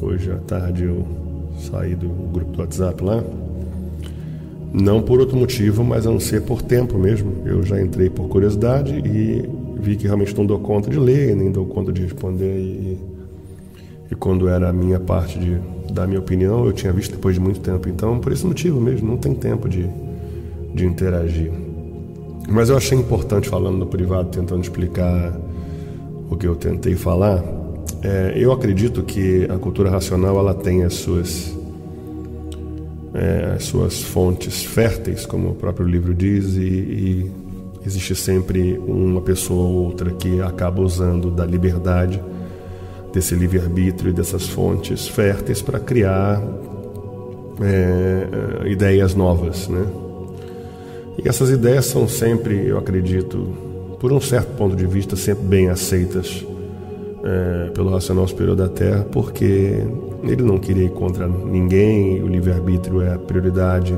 Hoje à tarde eu saí do grupo do WhatsApp lá, não por outro motivo, mas a não ser por tempo mesmo. Eu já entrei por curiosidade e vi que realmente não dou conta de ler, nem dou conta de responder, e quando era a minha parte de dar minha opinião, eu tinha visto depois de muito tempo. Então, por esse motivo mesmo, não tem tempo de interagir. Mas eu achei importante, falando no privado, tentando explicar o que eu tentei falar. Eu acredito que a cultura racional ela tem as suas fontes férteis, como o próprio livro diz, e existe sempre uma pessoa ou outra que acaba usando da liberdade, desse livre-arbítrio e dessas fontes férteis para criar ideias novas, né? E essas ideias são sempre, eu acredito, por um certo ponto de vista, sempre bem aceitas pelo racional superior da Terra, porque ele não queria ir contra ninguém, o livre-arbítrio é a prioridade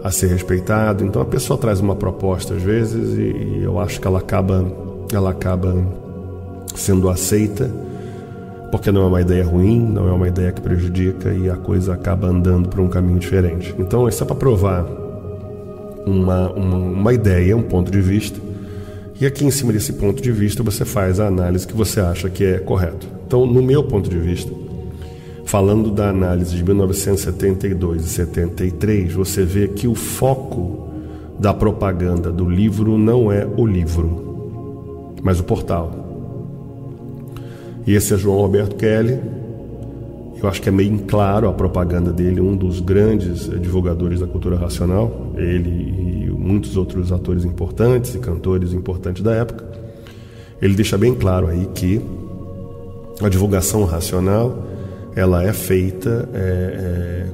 a ser respeitado. Então a pessoa traz uma proposta às vezes e eu acho que ela acaba sendo aceita, porque não é uma ideia ruim, não é uma ideia que prejudica, e a coisa acaba andando para um caminho diferente. Então isso é para provar uma ideia, um ponto de vista, e aqui em cima desse ponto de vista você faz a análise que você acha que é correto. Então, no meu ponto de vista, falando da análise de 1972 e 73, você vê que o foco da propaganda do livro não é o livro, mas o portal. E esse é João Roberto Kelly. Eu acho que é meio claro a propaganda dele, um dos grandes divulgadores da cultura racional, ele e muitos outros atores importantes e cantores importantes da época. Ele deixa bem claro aí que a divulgação racional ela é feita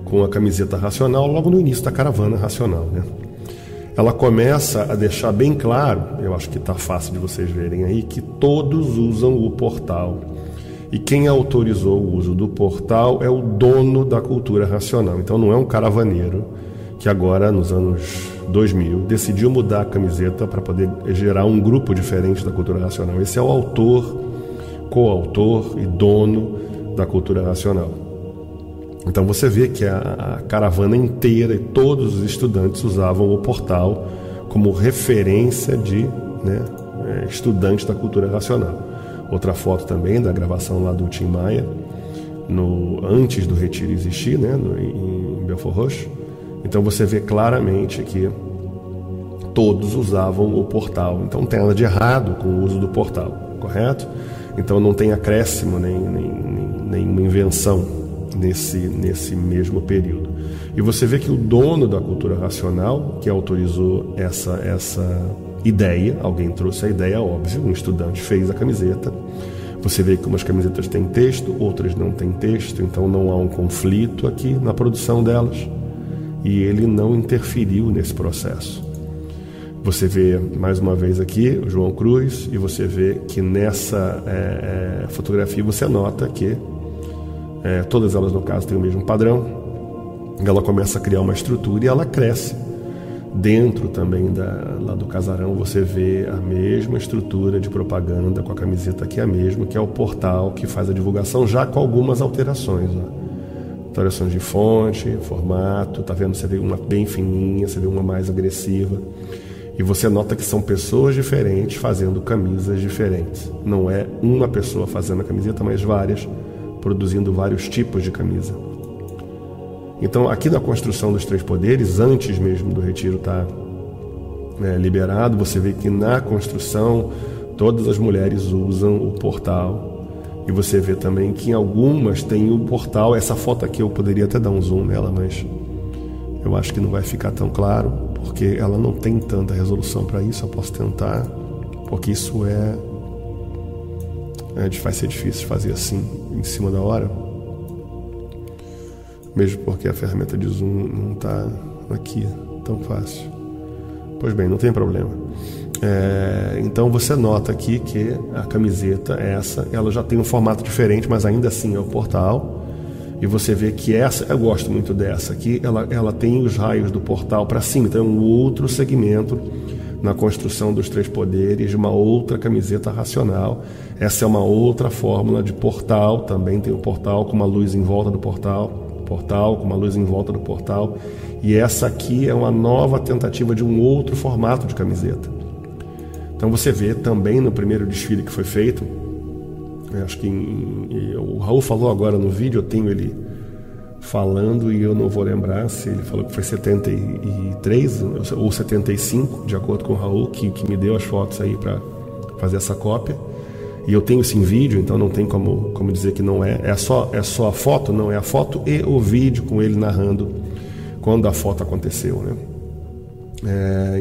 com a camiseta racional logo no início da caravana racional, né? Ela começa a deixar bem claro, eu acho que está fácil de vocês verem aí, que todos usam o portal. E quem autorizou o uso do portal é o dono da cultura racional. Então não é um caravaneiro que agora, nos anos 2000, decidiu mudar a camiseta para poder gerar um grupo diferente da cultura racional. Esse é o autor, coautor e dono da cultura racional. Então você vê que a caravana inteira e todos os estudantes usavam o portal como referência de estudantes da cultura racional. Outra foto também da gravação lá do Tim Maia, antes do retiro existir, né, em Belfort Roxo. Então você vê claramente que todos usavam o portal. Então não tem nada de errado com o uso do portal, correto? Então não tem acréscimo, nenhuma invenção nesse mesmo período. E você vê que o dono da cultura racional, que autorizou essa ideia, alguém trouxe a ideia, óbvio, um estudante fez a camiseta. Você vê que umas camisetas têm texto, outras não têm texto, então não há um conflito aqui na produção delas, e ele não interferiu nesse processo. Você vê mais uma vez aqui o João Cruz, e você vê que nessa fotografia você nota que todas elas, no caso, têm o mesmo padrão. Ela começa a criar uma estrutura e ela cresce. Dentro também lá do casarão você vê a mesma estrutura de propaganda, com a camiseta aqui a mesma, que é o portal que faz a divulgação, já com algumas alterações, alterações de fonte, formato, tá vendo? Você vê uma bem fininha, você vê uma mais agressiva, e você nota que são pessoas diferentes fazendo camisas diferentes. Não é uma pessoa fazendo a camiseta, mas várias, produzindo vários tipos de camisa. Então, aqui na construção dos três poderes, antes mesmo do retiro estar liberado, você vê que na construção todas as mulheres usam o portal, e você vê também que em algumas tem o portal. Essa foto aqui eu poderia até dar um zoom nela, mas eu acho que não vai ficar tão claro, porque ela não tem tanta resolução para isso. Eu posso tentar, porque isso vai ser difícil de fazer assim, em cima da hora, mesmo porque a ferramenta de zoom não está aqui tão fácil. Pois bem, não tem problema. Então você nota aqui que a camiseta, ela já tem um formato diferente, mas ainda assim é o portal. E você vê que eu gosto muito dessa aqui, ela tem os raios do portal para cima, então é um outro segmento na construção dos três poderes de uma outra camiseta racional. Essa é uma outra fórmula de portal, também tem um portal com uma luz em volta do portal, portal com uma luz em volta do portal, e essa aqui é uma nova tentativa de um outro formato de camiseta. Então você vê também no primeiro desfile que foi feito, acho que o Raul falou agora no vídeo, eu tenho ele falando e eu não vou lembrar se ele falou que foi 73 ou 75, de acordo com o Raul, que me deu as fotos aí para fazer essa cópia. E eu tenho isso em vídeo, então não tem como dizer que não é. É só a foto? Não, é a foto e o vídeo com ele narrando quando a foto aconteceu, né?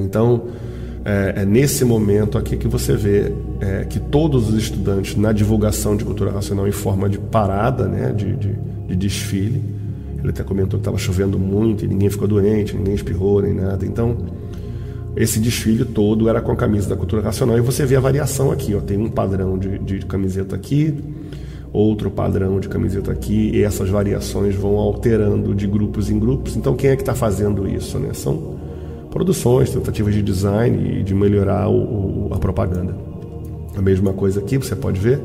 Então, é nesse momento aqui que você vê que todos os estudantes na divulgação de cultura racional em forma de parada, né, de desfile. Ele até comentou que estava chovendo muito e ninguém ficou doente, ninguém espirrou nem nada. Então, esse desfile todo era com a camisa da cultura racional. E você vê a variação aqui, ó. Tem um padrão de camiseta aqui, outro padrão de camiseta aqui, e essas variações vão alterando de grupos em grupos. Então, quem é que está fazendo isso, né? São produções, tentativas de design e de melhorar a propaganda. A mesma coisa aqui, você pode ver.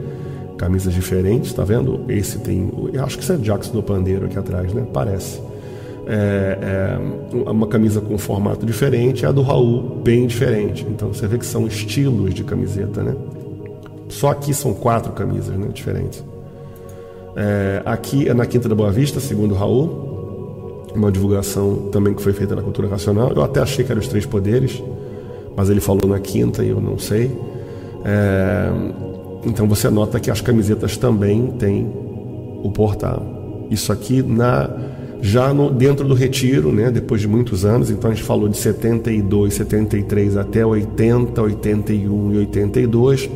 Camisas diferentes, tá vendo? Esse tem, eu acho que isso é Jackson do Pandeiro aqui atrás, né? Parece. Uma camisa com um formato diferente, a do Raul bem diferente. Então você vê que são estilos de camiseta, né? Só aqui são 4 camisas, né, diferentes. Aqui é na Quinta da Boa Vista, segundo o Raul, uma divulgação também que foi feita na cultura racional. Eu até achei que era os três poderes, mas ele falou na Quinta e eu não sei. Então você nota que as camisetas também têm o portal. Isso aqui dentro do Retiro, né, depois de muitos anos. Então a gente falou de 72, 73 até 80, 81 e 82.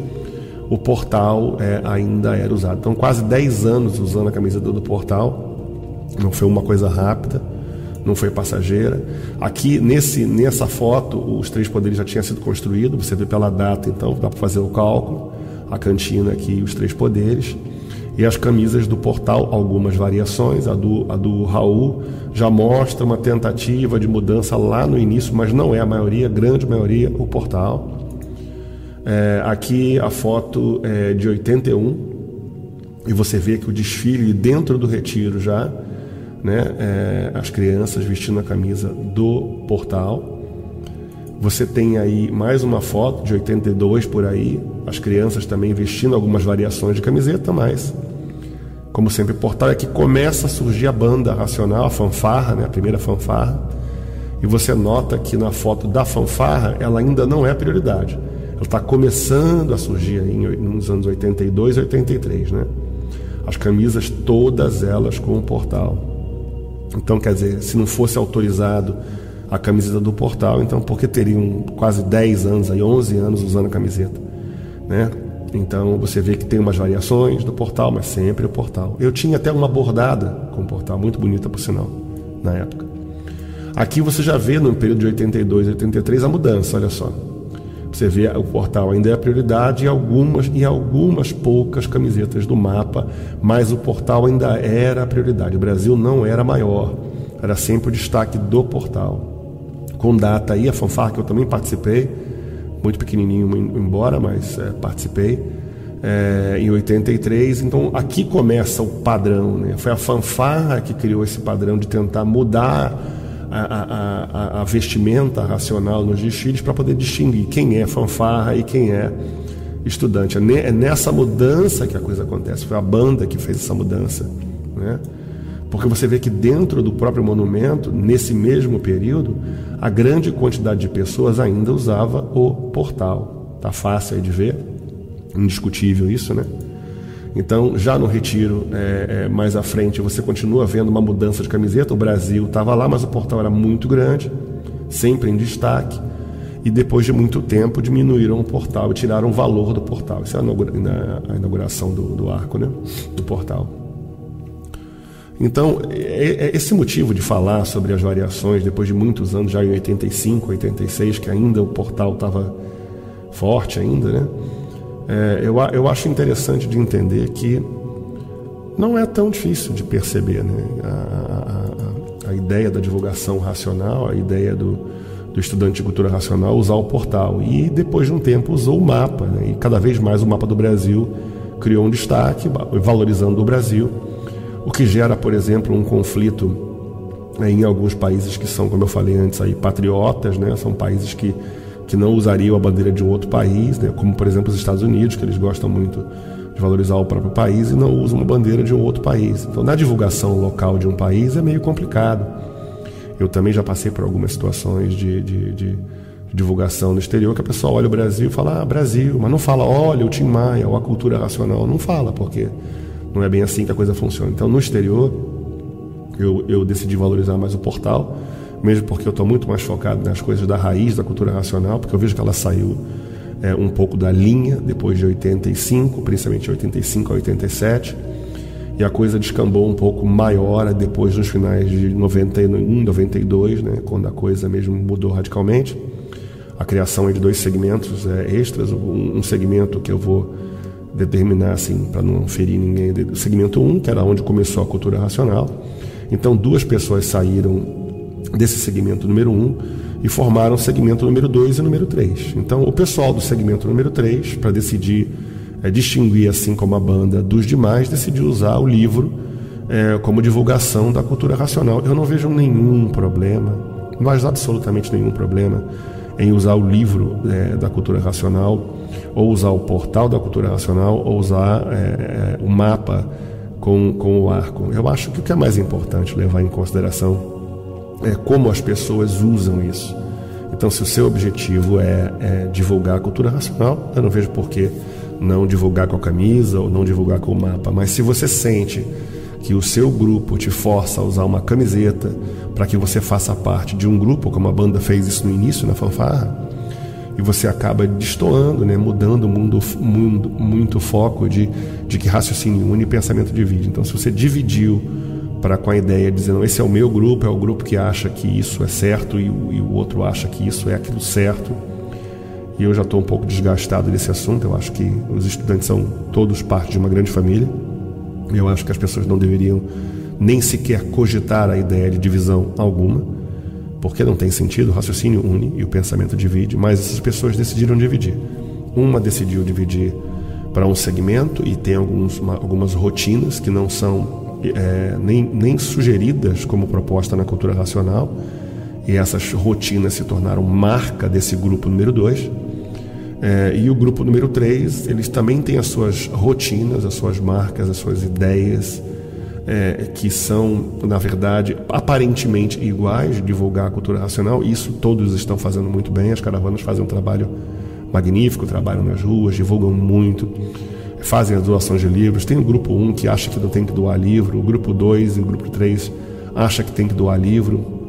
O portal ainda era usado. Então quase 10 anos usando a camiseta do portal. Não foi uma coisa rápida, não foi passageira. Aqui nessa foto os três poderes já tinham sido construídos. Você vê pela data, então dá para fazer o cálculo. A cantina aqui, os três poderes, e as camisas do portal, algumas variações. A do Raul já mostra uma tentativa de mudança lá no início, mas não é a maioria, grande maioria, o portal. Aqui a foto é de 81, e você vê que o desfile dentro do Retiro já, né, as crianças vestindo a camisa do portal. Você tem aí mais uma foto de 82 por aí, as crianças também vestindo algumas variações de camiseta, mas, como sempre, o portal é que começa a surgir a banda racional, a fanfarra, né, a primeira fanfarra, e você nota que na foto da fanfarra ela ainda não é prioridade. Ela está começando a surgir aí nos anos 82 e 83, né? As camisas, todas elas com o portal. Então, quer dizer, se não fosse autorizado a camiseta do portal, então porque teriam quase 10 anos, aí 11 anos usando a camiseta, né? Então você vê que tem umas variações do portal, mas sempre o portal. Eu tinha até uma bordada com o portal, muito bonita por sinal, na época. Aqui você já vê no período de 82 e 83 a mudança, olha só. Você vê o portal ainda é a prioridade e algumas poucas camisetas do mapa, mas o portal ainda era a prioridade. O Brasil não era maior, era sempre o destaque do portal. Com data aí, a fanfarra que eu também participei, muito pequenininho embora, mas participei, em 83. Então aqui começa o padrão, né? Foi a fanfarra que criou esse padrão de tentar mudar a vestimenta racional nos desfiles para poder distinguir quem é fanfarra e quem é estudante. É nessa mudança que a coisa acontece. Foi a banda que fez essa mudança, né? Porque você vê que dentro do próprio monumento, nesse mesmo período, a grande quantidade de pessoas ainda usava o portal. Tá fácil aí de ver, indiscutível isso, né? Então, já no Retiro, mais à frente, você continua vendo uma mudança de camiseta. O Brasil estava lá, mas o portal era muito grande, sempre em destaque. E depois de muito tempo, diminuíram o portal e tiraram o valor do portal. Isso é a inauguração do arco, né? Do portal. Então, esse motivo de falar sobre as variações, depois de muitos anos, já em 85, 86, que ainda o portal estava forte ainda, né? Eu acho interessante de entender que não é tão difícil de perceber, né? A ideia da divulgação racional, a ideia do estudante de cultura racional usar o portal. E depois de um tempo usou o mapa, né? E cada vez mais o mapa do Brasil criou um destaque, valorizando o Brasil, o que gera, por exemplo, um conflito em alguns países que são, como eu falei antes, aí, patriotas, né? São países que não usariam a bandeira de um outro país, né? Como, por exemplo, os Estados Unidos, que eles gostam muito de valorizar o próprio país e não usam uma bandeira de um outro país. Então, na divulgação local de um país é meio complicado. Eu também já passei por algumas situações de divulgação no exterior, que a pessoa olha o Brasil e fala, Brasil, mas não fala, olha, o Tim Maia, ou a cultura racional. Não fala, porque não é bem assim que a coisa funciona. Então, no exterior, eu decidi valorizar mais o portal, mesmo porque eu estou muito mais focado nas coisas da raiz da cultura racional, porque eu vejo que ela saiu um pouco da linha depois de 85, principalmente de 85 a 87, e a coisa descambou um pouco maior depois nos finais de 91, 92, né, quando a coisa mesmo mudou radicalmente. A criação de 2 segmentos extras, um segmento que eu vou determinar assim, para não ferir ninguém, o segmento 1, que era onde começou a cultura racional. Então 2 pessoas saíram desse segmento número 1 e formaram o segmento número 2 e número 3. Então o pessoal do segmento número 3, para decidir distinguir assim como a banda dos demais, decidiu usar o livro como divulgação da cultura racional. Eu não vejo nenhum problema, mas absolutamente nenhum problema em usar o livro da cultura racional, ou usar o portal da cultura racional, ou usar o mapa com o arco. Eu acho que o que é mais importante levar em consideração é como as pessoas usam isso. Então, se o seu objetivo é divulgar a cultura racional, eu não vejo por que não divulgar com a camisa ou não divulgar com o mapa. Mas se você sente que o seu grupo te força a usar uma camiseta para que você faça parte de um grupo, como a banda fez isso no início, na fanfarra, e você acaba destoando, né, mudando muito o foco de que raciocínio une e pensamento divide. Então, se você dividiu com a ideia de dizer, não, esse é o meu grupo, é o grupo que acha que isso é certo e o outro acha que isso é aquilo certo, e eu já estou um pouco desgastado desse assunto. Eu acho que os estudantes são todos parte de uma grande família. Eu acho que as pessoas não deveriam nem sequer cogitar a ideia de divisão alguma, porque não tem sentido. O raciocínio une e o pensamento divide, mas essas pessoas decidiram dividir. Uma decidiu dividir para um segmento e tem algumas rotinas que não são nem sugeridas como proposta na cultura racional, e essas rotinas se tornaram marca desse grupo número 2. E o grupo número 3, eles também têm as suas rotinas, as suas marcas, as suas ideias, que são, na verdade, aparentemente iguais, de divulgar a cultura racional. Isso todos estão fazendo muito bem. As caravanas fazem um trabalho magnífico, trabalham nas ruas, divulgam muito, fazem as doações de livros. Tem o grupo 1 que acha que não tem que doar livro, o grupo 2 e o grupo 3 acha que tem que doar livro.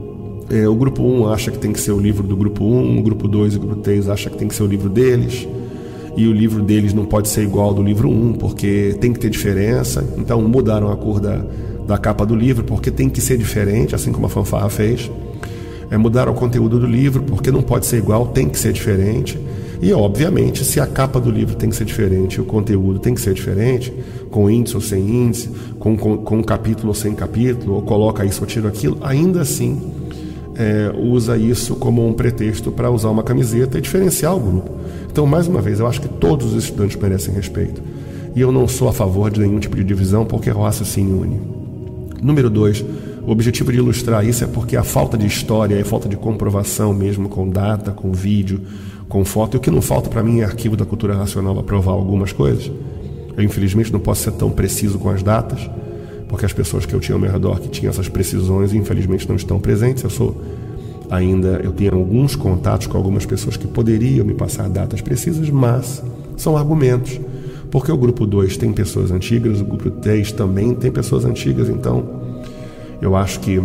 O grupo 1 acha que tem que ser o livro do grupo 1, o grupo 2 e o grupo 3 acha que tem que ser o livro deles, e o livro deles não pode ser igual ao do livro 1, porque tem que ter diferença. Então mudaram a cor da capa do livro, porque tem que ser diferente, assim como a fanfarra fez. Mudaram o conteúdo do livro, porque não pode ser igual, tem que ser diferente. E, obviamente, se a capa do livro tem que ser diferente, o conteúdo tem que ser diferente, com índice ou sem índice, com capítulo ou sem capítulo, ou coloca isso ou tira aquilo, ainda assim usa isso como um pretexto para usar uma camiseta e diferenciar o grupo. Então, mais uma vez, eu acho que todos os estudantes merecem respeito. E eu não sou a favor de nenhum tipo de divisão, porque o raciocínio une. Número 2, o objetivo de ilustrar isso é porque a falta de história, a falta de comprovação mesmo, com data, com vídeo, com foto, e o que não falta para mim é arquivo da cultura racional para provar algumas coisas. Eu, infelizmente, não posso ser tão preciso com as datas, porque as pessoas que eu tinha ao meu redor que tinham essas precisões, infelizmente, não estão presentes. Eu tenho alguns contatos com algumas pessoas que poderiam me passar datas precisas, mas são argumentos, porque o grupo 2 tem pessoas antigas, o grupo 3 também tem pessoas antigas. Então eu acho que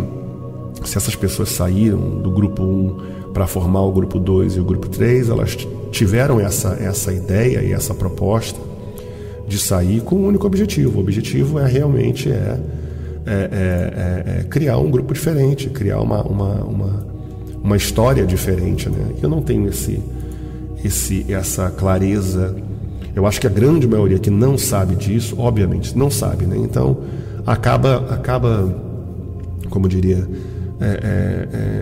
se essas pessoas saíram do grupo 1 para formar o grupo 2 e o grupo 3, elas tiveram essa ideia e essa proposta de sair com um único objetivo. O objetivo é realmente criar um grupo diferente, criar uma história diferente, né? Eu não tenho essa clareza. Eu acho que a grande maioria que não sabe disso, obviamente, não sabe, né? Então acaba, como diria,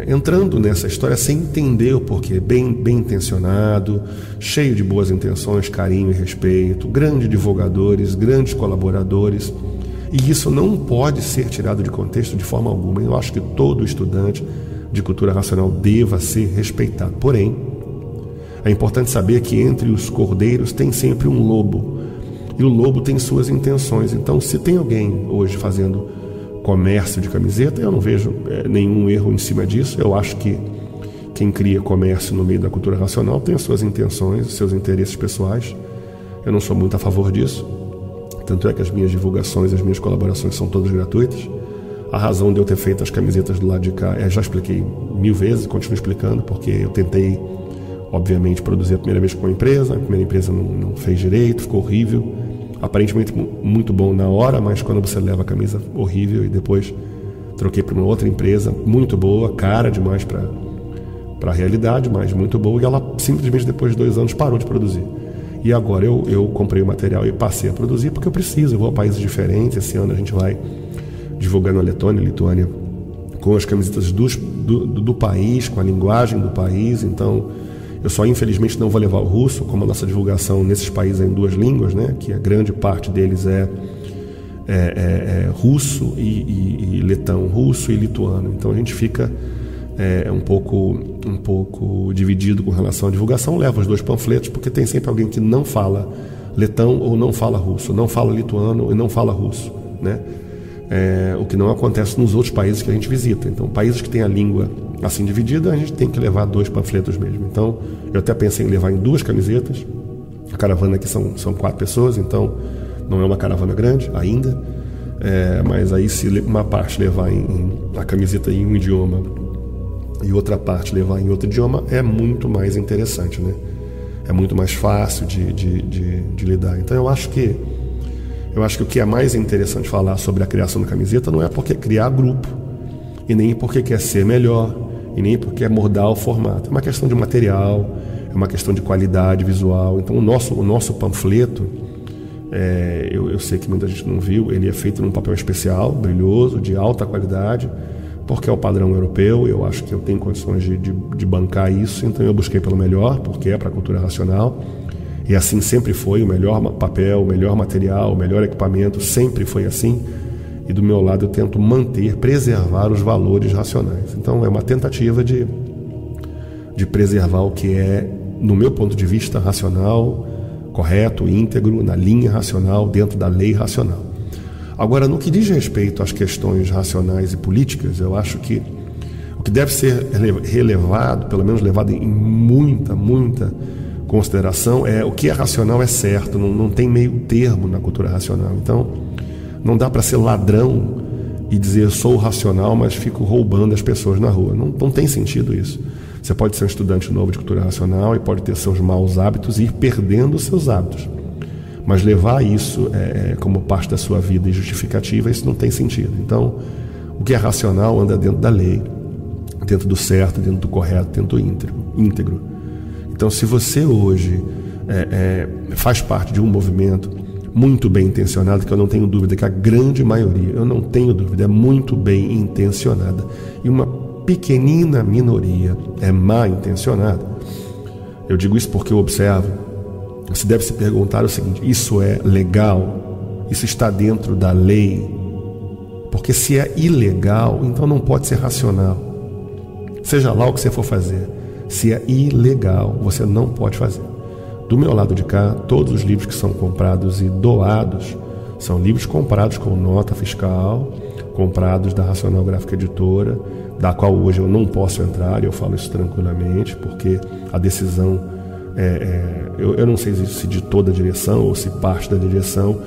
entrando nessa história sem entender o porquê, bem intencionado, cheio de boas intenções, carinho e respeito, grandes divulgadores, grandes colaboradores, e isso não pode ser tirado de contexto de forma alguma. Eu acho que todo estudante de cultura racional deva ser respeitado. Porém, é importante saber que entre os cordeiros tem sempre um lobo, e o lobo tem suas intenções. Então, se tem alguém hoje fazendo comércio de camiseta, eu não vejo nenhum erro em cima disso. Eu acho que quem cria comércio no meio da cultura racional tem as suas intenções, os seus interesses pessoais. Eu não sou muito a favor disso. Tanto é que as minhas divulgações, as minhas colaborações são todas gratuitas. A razão de eu ter feito as camisetas do lado de cá, já expliquei 1000 vezes, continuo explicando, porque eu tentei, obviamente, produzir a primeira vez com uma empresa, a primeira empresa não fez direito, ficou horrível, aparentemente muito bom na hora, mas quando você leva a camisa, horrível, e depois troquei para uma outra empresa, muito boa, cara demais para a realidade, mas muito boa, e ela simplesmente depois de 2 anos parou de produzir. E agora eu comprei o material e passei a produzir porque eu preciso, eu vou a países diferentes. Esse ano a gente vai divulgar na Lituânia, com as camisetas do país, com a linguagem do país. Então, eu só infelizmente não vou levar o russo, como a nossa divulgação nesses países é em 2 línguas, né? Que a grande parte deles é russo e letão, russo e lituano. Então a gente fica um pouco dividido com relação à divulgação. Leva os 2 panfletos, porque tem sempre alguém que não fala letão ou não fala russo, não fala lituano e não fala russo, né? O que não acontece nos outros países que a gente visita. Então, países que têm a língua assim dividida, a gente tem que levar 2 panfletos mesmo. Então, eu até pensei em levar em 2 camisetas. A caravana aqui são 4 pessoas, então não é uma caravana grande ainda. Mas aí, se uma parte levar a camiseta em um idioma e outra parte levar em outro idioma, é muito mais interessante, né? É muito mais fácil de lidar. Então, eu acho que o que é mais interessante falar sobre a criação da camiseta não é porque criar grupo, e nem porque quer ser melhor, e nem porque é mudar o formato. É uma questão de material, é uma questão de qualidade visual. Então o nosso panfleto, eu sei que muita gente não viu, ele é feito num papel especial, brilhoso, de alta qualidade, porque é o padrão europeu. Eu acho que eu tenho condições de bancar isso, então eu busquei pelo melhor, porque é para a cultura racional. E assim sempre foi, o melhor papel, o melhor material, o melhor equipamento, sempre foi assim. E do meu lado eu tento preservar os valores racionais. Então é uma tentativa de preservar o que é, no meu ponto de vista, racional, correto, íntegro, na linha racional, dentro da lei racional. Agora, no que diz respeito às questões racionais e políticas, eu acho que o que deve ser relevado, pelo menos levado em muita consideração, o que é racional é certo, não tem meio termo na cultura racional. Então, não dá para ser ladrão e dizer eu sou racional, mas fico roubando as pessoas na rua. Não tem sentido isso. Você pode ser um estudante novo de cultura racional e pode ter seus maus hábitos e ir perdendo os seus hábitos. Mas levar isso como parte da sua vida e justificativa, isso não tem sentido. Então, o que é racional anda dentro da lei, dentro do certo, dentro do correto, dentro do íntegro. Então, se você hoje faz parte de um movimento muito bem intencionado, que eu não tenho dúvida que a grande maioria, eu não tenho dúvida, é muito bem intencionada, e uma pequenina minoria é mal intencionada, eu digo isso porque eu observo, você deve se perguntar o seguinte: isso é legal? Isso está dentro da lei? Porque se é ilegal, então não pode ser racional. Seja lá o que você for fazer, se é ilegal, você não pode fazer. Do meu lado de cá, todos os livros que são comprados e doados são livros comprados com nota fiscal, comprados da Racional Gráfica Editora, da qual hoje eu não posso entrar, e eu falo isso tranquilamente, porque a decisão, eu não sei se de toda a direção ou se parte da direção,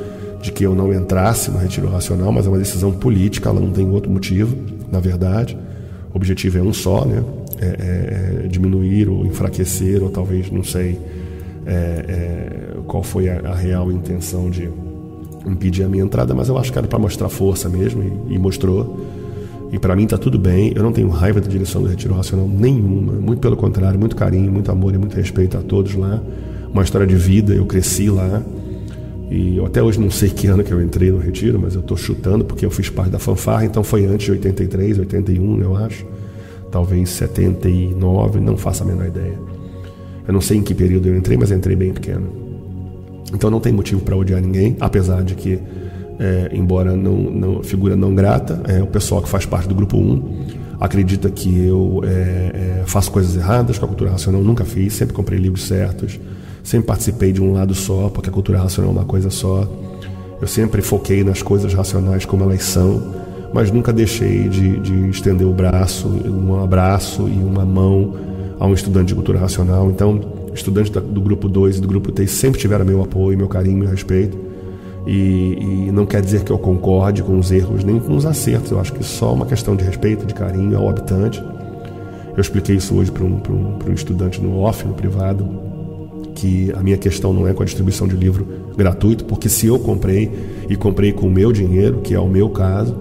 de que eu não entrasse no Retiro Racional, mas é uma decisão política, ela não tem outro motivo, na verdade. O objetivo é um só, né? Diminuir ou enfraquecer, ou talvez, não sei qual foi a real intenção de impedir a minha entrada, mas eu acho que era para mostrar força mesmo, e mostrou. E para mim está tudo bem, eu não tenho raiva da direção do Retiro Racional nenhuma, muito pelo contrário, muito carinho, muito amor e muito respeito a todos lá. Uma história de vida, eu cresci lá, E eu até hoje não sei que ano que eu entrei no retiro, mas eu estou chutando, porque eu fiz parte da fanfarra, então foi antes de 83, 81, eu acho. Talvez 79, não faço a menor ideia. Eu não sei em que período eu entrei, mas entrei bem pequeno. Então não tem motivo para odiar ninguém, apesar de que, embora não figura não grata, o pessoal que faz parte do grupo 1 acredita que eu faço coisas erradas, que a cultura racional nunca fiz, sempre comprei livros certos, sempre participei de um lado só, porque a cultura racional é uma coisa só. Eu sempre foquei nas coisas racionais como elas são, mas nunca deixei de estender o braço, um abraço e uma mão a um estudante de cultura racional. Então, estudantes do grupo 2 e do grupo 3 sempre tiveram meu apoio, meu carinho, meu respeito. E não quer dizer que eu concorde com os erros nem com os acertos. Eu acho que só uma questão de respeito, de carinho ao habitante. Eu expliquei isso hoje para um estudante no off, no privado, que a minha questão não é com a distribuição de livro gratuito, porque se eu comprei e comprei com o meu dinheiro, que é o meu caso,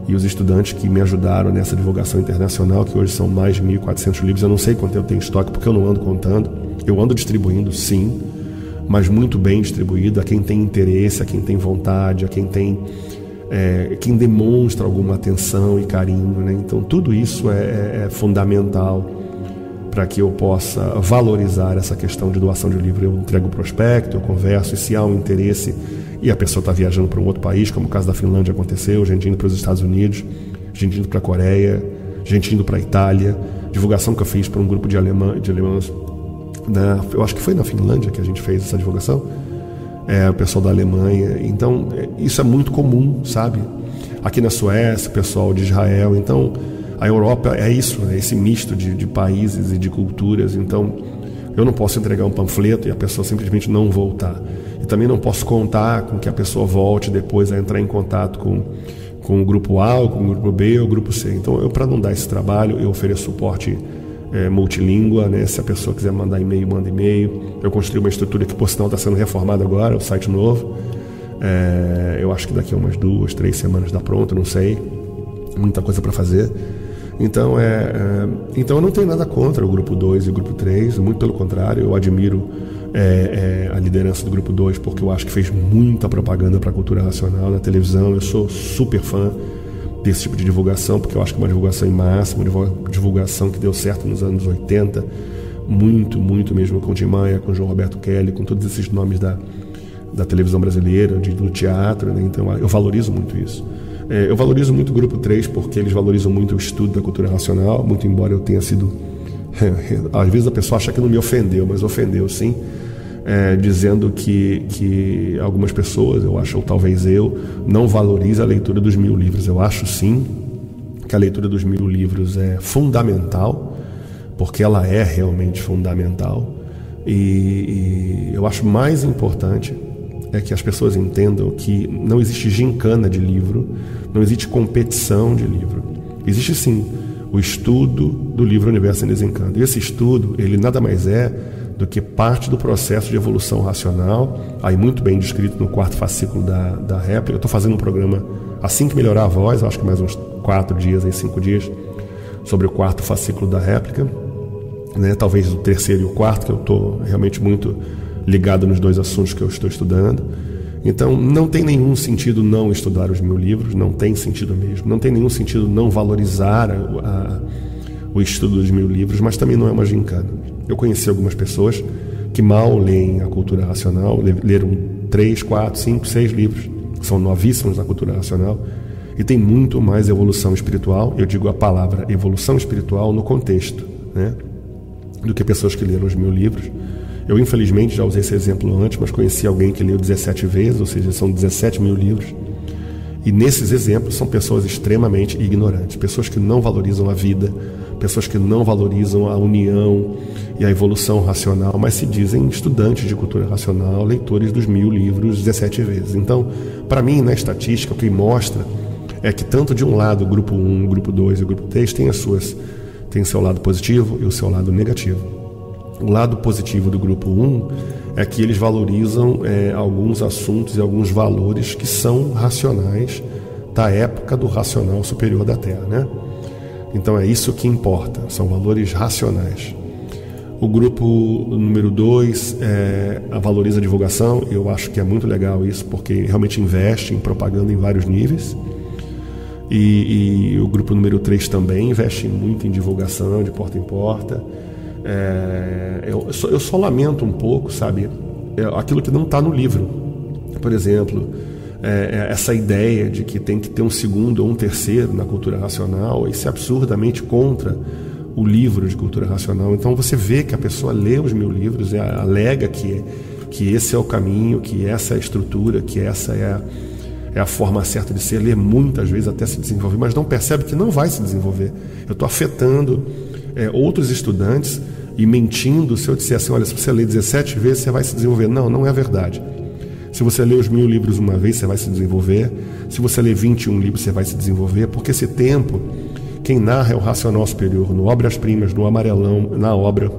e os estudantes que me ajudaram nessa divulgação internacional, que hoje são mais de 1.400 livros, eu não sei quanto eu tenho em estoque, porque eu não ando contando. Eu ando distribuindo, sim, mas muito bem distribuído a quem tem interesse, a quem tem vontade, a quem quem demonstra alguma atenção e carinho, né? Então tudo isso é fundamental para que eu possa valorizar essa questão de doação de livro. Eu entrego o prospecto, eu converso, e se há um interesse e a pessoa está viajando para um outro país, como o caso da Finlândia aconteceu, gente indo para os Estados Unidos, gente indo para a Coreia, gente indo para a Itália, divulgação que eu fiz para um grupo de alemães, eu acho que foi na Finlândia que a gente fez essa divulgação, o pessoal da Alemanha. Então isso é muito comum, sabe? Aqui na Suécia, o pessoal de Israel. Então a Europa é isso, né? Esse misto de países e de culturas. Então eu não posso entregar um panfleto e a pessoa simplesmente não voltar. E também não posso contar com que a pessoa volte depois a entrar em contato com o grupo A, ou com o grupo B ou o grupo C. Então para não dar esse trabalho, eu ofereço suporte multilíngua, né? Se a pessoa quiser mandar e-mail, manda e-mail. Eu construí uma estrutura que, por sinal, está sendo reformada agora, o site novo. Eu acho que daqui a umas 2, 3 semanas dá pronto, não sei. Muita coisa para fazer. Então eu não tenho nada contra o grupo 2 e o grupo 3, muito pelo contrário. Eu admiro a liderança do grupo 2, porque eu acho que fez muita propaganda para a cultura racional na televisão. Eu sou super fã desse tipo de divulgação, porque eu acho que é uma divulgação em massa, uma divulgação que deu certo nos anos 80, muito mesmo, com o Tim Maia, com o João Roberto Kelly, com todos esses nomes da televisão brasileira, do teatro, né? Então eu valorizo muito isso. Eu valorizo muito o grupo 3, porque eles valorizam muito o estudo da cultura racional, muito embora eu tenha sido... às vezes a pessoa acha que não me ofendeu, mas ofendeu sim, dizendo que algumas pessoas, eu acho, ou talvez eu, não valorize a leitura dos 1000 livros. Eu acho sim que a leitura dos 1000 livros é fundamental, porque ela é realmente fundamental, e eu acho mais importante que as pessoas entendam que não existe gincana de livro, não existe competição de livro. Existe sim o estudo do livro Universo em Desencanto. E esse estudo, ele nada mais é do que parte do processo de evolução racional, aí muito bem descrito no 4º fascículo da réplica. Eu estou fazendo um programa, assim que melhorar a voz, acho que mais uns 4 dias, 5 dias, sobre o 4º fascículo da réplica, né? Talvez o 3º e o 4º, que eu estou realmente muito ligado nos 2 assuntos que eu estou estudando. Então não tem nenhum sentido não estudar os 1000 livros, não tem sentido mesmo, não tem nenhum sentido não valorizar o estudo dos 1000 livros, mas também não é uma gincana. Eu conheci algumas pessoas que mal leem a cultura racional, leram 3, 4, 5, 6 livros, são novíssimos na cultura racional e tem muito mais evolução espiritual, eu digo a palavra evolução espiritual no contexto, né, do que pessoas que leram os 1000 livros. Eu infelizmente já usei esse exemplo antes, mas conheci alguém que leu 17 vezes, ou seja, são 17.000 livros. E nesses exemplos são pessoas extremamente ignorantes, pessoas que não valorizam a vida, pessoas que não valorizam a união e a evolução racional, mas se dizem estudantes de cultura racional, leitores dos 1000 livros 17 vezes. Então, para mim, na estatística, o que mostra é que tanto de um lado, o grupo 1, o grupo 2 e o grupo 3 tem o seu lado positivo e o seu lado negativo. O lado positivo do grupo 1 é que eles valorizam alguns assuntos e alguns valores que são racionais da época do racional superior da Terra, né? Então é isso que importa, são valores racionais. O grupo número 2 valoriza a divulgação. Eu acho que é muito legal isso, porque realmente investe em propaganda em vários níveis. E o grupo número 3 também investe muito em divulgação, de porta em porta. Eu só lamento um pouco, sabe, aquilo que não está no livro. Por exemplo, essa ideia de que tem que ter um segundo ou um terceiro na cultura racional, isso é absurdamente contra o livro de cultura racional. Então você vê que a pessoa lê os 1000 livros e alega que esse é o caminho, que essa é a estrutura, que essa é a forma certa de ser, lê muitas vezes até se desenvolver, mas não percebe que não vai se desenvolver. Eu estou afetando outros estudantes e mentindo se eu disser assim, olha, se você ler 17 vezes você vai se desenvolver. Não é verdade. Se você ler os 1000 livros uma vez, você vai se desenvolver. Se você ler 21 livros, você vai se desenvolver, porque esse tempo, quem narra é o racional superior, no Obras-Primas, no Amarelão, na obra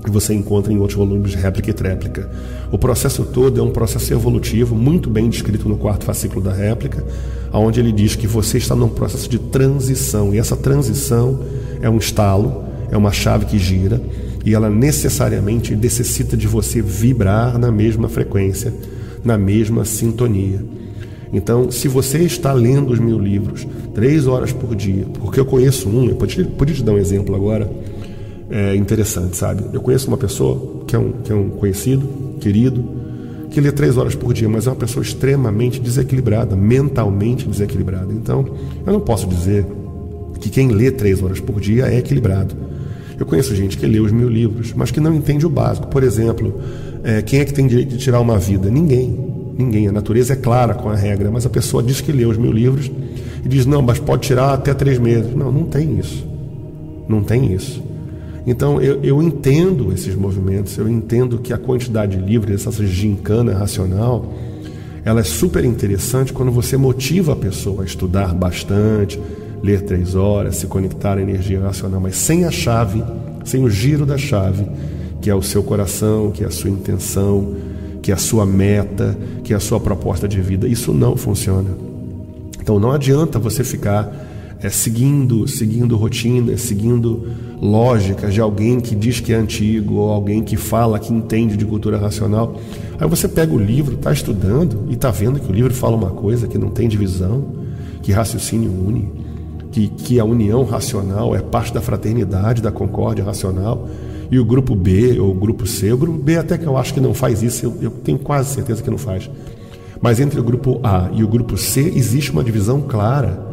que você encontra em outros volumes, réplica e tréplica. O processo todo é um processo evolutivo, muito bem descrito no 4º fascículo da réplica, onde ele diz que você está num processo de transição, e essa transição é um estalo, é uma chave que gira, e ela necessariamente necessita de você vibrar na mesma frequência, na mesma sintonia. Então, se você está lendo os 1000 livros 3 horas por dia, porque eu conheço eu podia te dar um exemplo agora, interessante, sabe? Eu conheço uma pessoa que é um conhecido, querido, que lê 3 horas por dia, mas é uma pessoa extremamente desequilibrada, mentalmente desequilibrada. Então, eu não posso dizer que quem lê 3 horas por dia é equilibrado. Eu conheço gente que lê os 1000 livros, mas que não entende o básico. Por exemplo, quem é que tem direito de tirar uma vida? Ninguém. A natureza é clara com a regra, mas a pessoa diz que lê os 1000 livros e diz, não, mas pode tirar até 3 meses. Não tem isso. Não tem isso. Então, eu entendo esses movimentos, eu entendo que a quantidade de livros, essa gincana racional, ela é super interessante quando você motiva a pessoa a estudar bastante, ler 3 horas, se conectar à energia racional, mas sem a chave, sem o giro da chave, que é o seu coração, que é a sua intenção, que é a sua meta, que é a sua proposta de vida. Isso não funciona. Então não adianta você ficar seguindo rotinas, seguindo lógicas de alguém que diz que é antigo, ou alguém que fala, que entende de cultura racional. Aí você pega o livro, está estudando e está vendo que o livro fala uma coisa, que não tem divisão, que raciocínio une, que a união racional é parte da fraternidade, da concórdia racional. E o grupo B ou o grupo C, o grupo B até que eu acho que não faz isso, eu tenho quase certeza que não faz. Mas entre o grupo A e o grupo C existe uma divisão clara.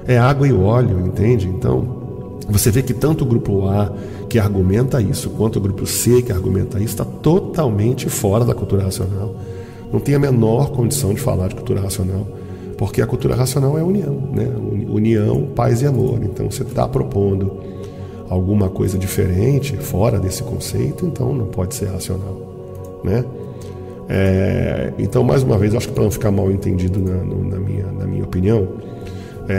É água e óleo, entende? Então, você vê que tanto o grupo A que argumenta isso, quanto o grupo C que argumenta isso, está totalmente fora da cultura racional. Não tem a menor condição de falar de cultura racional, porque a cultura racional é união, né? União, paz e amor. Então, você está propondo alguma coisa diferente, fora desse conceito, então não pode ser racional, né? Então, mais uma vez, acho que para não ficar mal entendido na minha opinião,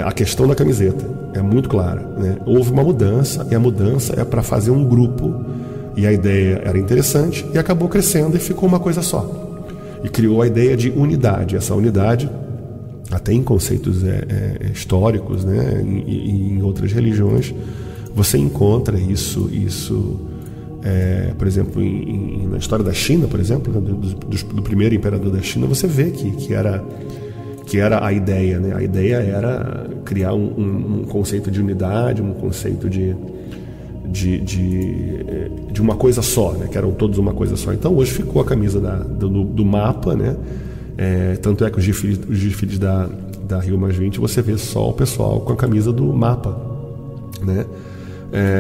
a questão da camiseta é muito clara, né? Houve uma mudança, e a mudança é para fazer um grupo, e a ideia era interessante, e acabou crescendo e ficou uma coisa só. E criou a ideia de unidade. Essa unidade, até em conceitos históricos, né? E em outras religiões, você encontra isso por exemplo, na história da China, por exemplo, do primeiro imperador da China, você vê que era a ideia, né? A ideia era criar um conceito de unidade, um conceito de uma coisa só, né? Que eram todos uma coisa só. Então hoje ficou a camisa do mapa, né? Tanto é que os desfiles da Rio Mais 20 você vê só o pessoal com a camisa do mapa, né?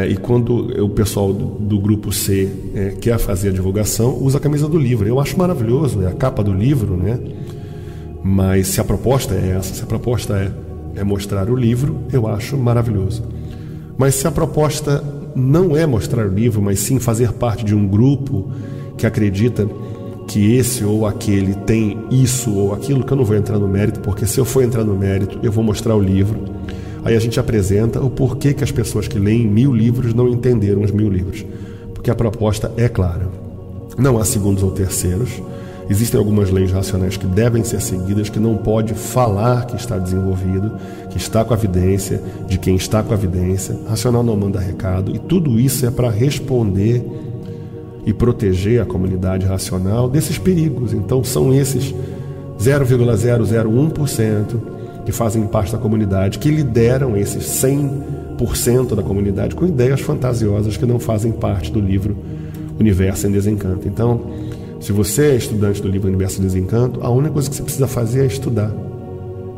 E quando o pessoal do grupo C quer fazer a divulgação, usa a camisa do livro. Eu acho maravilhoso, é a capa do livro, né? Mas se a proposta é essa, se a proposta é mostrar o livro, eu acho maravilhoso. Mas se a proposta não é mostrar o livro, mas sim fazer parte de um grupo que acredita que esse ou aquele tem isso ou aquilo, que eu não vou entrar no mérito, porque se eu for entrar no mérito, eu vou mostrar o livro. Aí a gente apresenta o porquê que as pessoas que leem 1000 livros não entenderam os 1000 livros. Porque a proposta é clara. Não há segundos ou terceiros. Existem algumas leis racionais que devem ser seguidas, que não pode falar que está desenvolvido, que está com a evidência, de quem está com a evidência. Racional não manda recado. E tudo isso é para responder e proteger a comunidade racional desses perigos. Então são esses 0,001% que fazem parte da comunidade, que lideram esses 100% da comunidade com ideias fantasiosas que não fazem parte do livro Universo em Desencanto. Então, se você é estudante do livro Universo em Desencanto, a única coisa que você precisa fazer é estudar.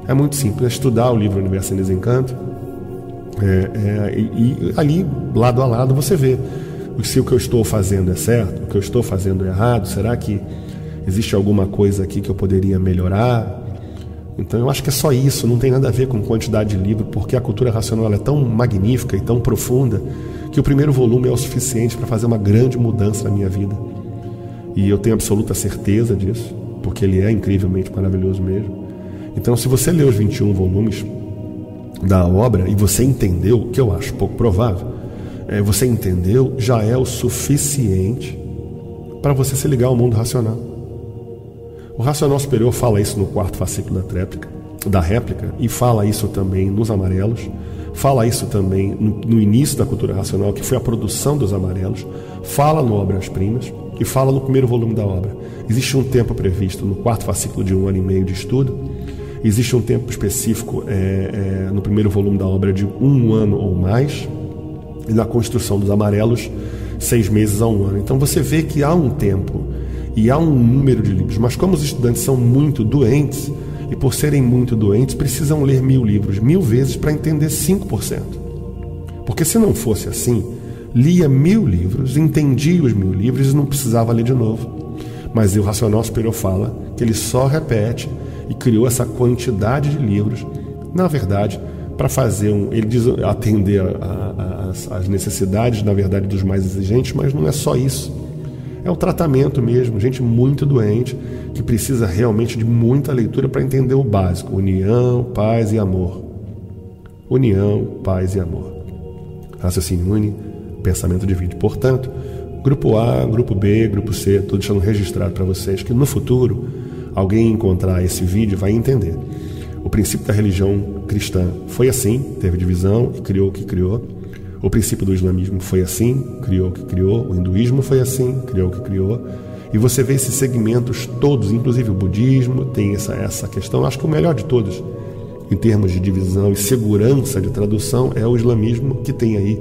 É muito simples, é estudar o livro Universo em Desencanto, e ali, lado a lado, você vê se o que eu estou fazendo é certo, o que eu estou fazendo é errado, será que existe alguma coisa aqui que eu poderia melhorar? Então eu acho que é só isso, não tem nada a ver com quantidade de livro, porque a cultura racional é tão magnífica e tão profunda que o primeiro volume é o suficiente para fazer uma grande mudança na minha vida. E eu tenho absoluta certeza disso, porque ele é incrivelmente maravilhoso mesmo. Então, se você lê os 21 volumes da obra e você entendeu, o que eu acho pouco provável, você entendeu, já é o suficiente para você se ligar ao mundo racional. O Racional Superior fala isso no 4º fascículo da réplica, e fala isso também nos Amarelos, fala isso também no início da cultura racional, que foi a produção dos Amarelos, fala no Obras Primas e fala no primeiro volume da obra. Existe um tempo previsto no 4º fascículo de 1 ano e meio de estudo, existe um tempo específico no primeiro volume da obra de 1 ano ou mais, e na construção dos Amarelos 6 meses a 1 ano. Então você vê que há um tempo e há um número de livros, mas como os estudantes são muito doentes, e por serem muito doentes precisam ler 1000 livros 1000 vezes para entender 5%, porque se não fosse assim, lia 1000 livros, entendia os 1000 livros e não precisava ler de novo. Mas o Racional Superior fala que ele só repete e criou essa quantidade de livros, na verdade, para fazer ele diz atender as necessidades, na verdade, dos mais exigentes, mas não é só isso. É um tratamento mesmo, gente muito doente, que precisa realmente de muita leitura para entender o básico: união, paz e amor. União, paz e amor. Raciocínio une, pensamento divide. Portanto, grupo A, grupo B, grupo C, estou deixando registrado para vocês que no futuro alguém encontrar esse vídeo vai entender. O princípio da religião cristã foi assim, teve divisão e criou o que criou. O princípio do islamismo foi assim, criou o que criou. O hinduísmo foi assim, criou o que criou. E você vê esses segmentos todos, inclusive o budismo tem essa questão. Acho que o melhor de todos, em termos de divisão e segurança de tradução, é o islamismo, que tem aí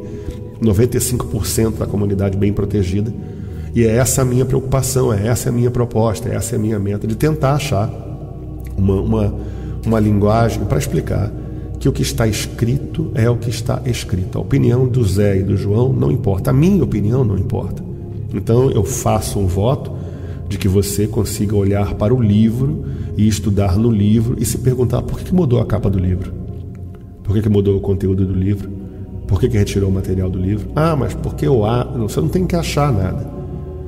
95% da comunidade bem protegida. E é essa a minha preocupação, essa a minha proposta, essa é a minha meta, de tentar achar uma linguagem para explicar que o que está escrito é o que está escrito. A opinião do Zé e do João não importa, a minha opinião não importa. Então eu faço um voto de que você consiga olhar para o livro e estudar no livro e se perguntar por que mudou a capa do livro, por que mudou o conteúdo do livro, por que retirou o material do livro. Mas porque você não tem que achar nada,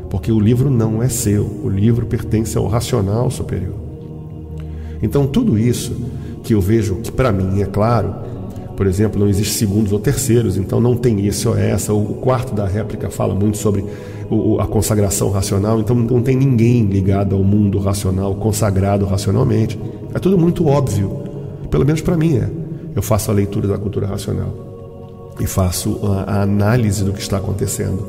porque o livro não é seu, o livro pertence ao racional superior. Então tudo isso que eu vejo, que para mim é claro, por exemplo, não existe segundos ou terceiros, então não tem esse ou essa. O 4º da réplica fala muito sobre a consagração racional, então não tem ninguém ligado ao mundo racional, consagrado racionalmente. É tudo muito óbvio, pelo menos para mim Eu faço a leitura da cultura racional e faço a análise do que está acontecendo,